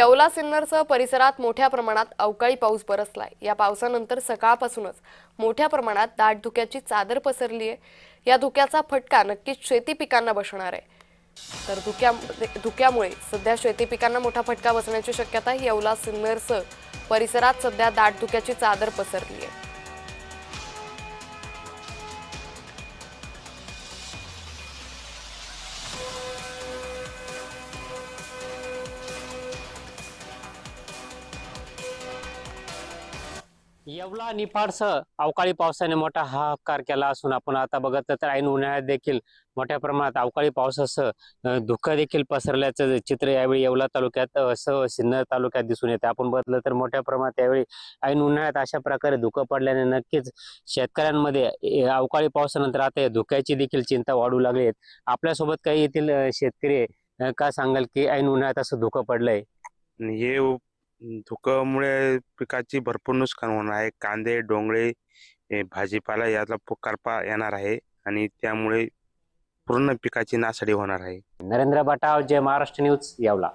येवला सिन्नरसह परिसरात मोठ्या प्रमाणात अवकाळी पाऊस बरसलाय। या पावसानंतर सकाळपासूनच मोठ्या प्रमाणात दाट धुक्याची चादर पसरली आहे। या धुक्याचा फटका नक्कीच शेती पिकांना बसणार आहे। तर धुक्यामुळे सध्या शेती पिकांना मोठा फटका बसण्याची शक्यता आहे। येवला सिन्नरसह परिसरात सध्या दाट धुक्याची चादर पसरली आहे। येवला निफाडसह अवकाळी पावसाने मोठा हाहाकार केला असून आपण आता बघत तर ऐन उन्हाळ्यात देखील मोठ्या प्रमाणात अवकाळी पावसासह धुकं देखील पसरल्याचं चित्र यावेळी येवला तालुक्यात सह सिन्नर तालुक्यात दिसून येते। आपण बघितलं तर मोठ्या प्रमाणात यावेळी ऐन उन्हाळ्यात अशा प्रकारे धुकं पडल्याने नक्कीच शेतकऱ्यांमध्ये अवकाळी पावसानंतर आता धुक्याची देखील चिंता वाढू लागली आहे। आपल्यासोबत काही येथील शेतकरी का सांगाल की ऐन उन्हाळ्यात असं धुकं पडलंय? हे धुक्यामुळे पिकाची भरपूर नुकसान होणार आहे। कांदे, डोंगळे, भाजीपाला यातला करपा येणार आहे आणि त्यामुळे पूर्ण पिकाची नासाडी होणार आहे। नरेंद्र बटाव, जय महाराष्ट्र न्यूज, येवला।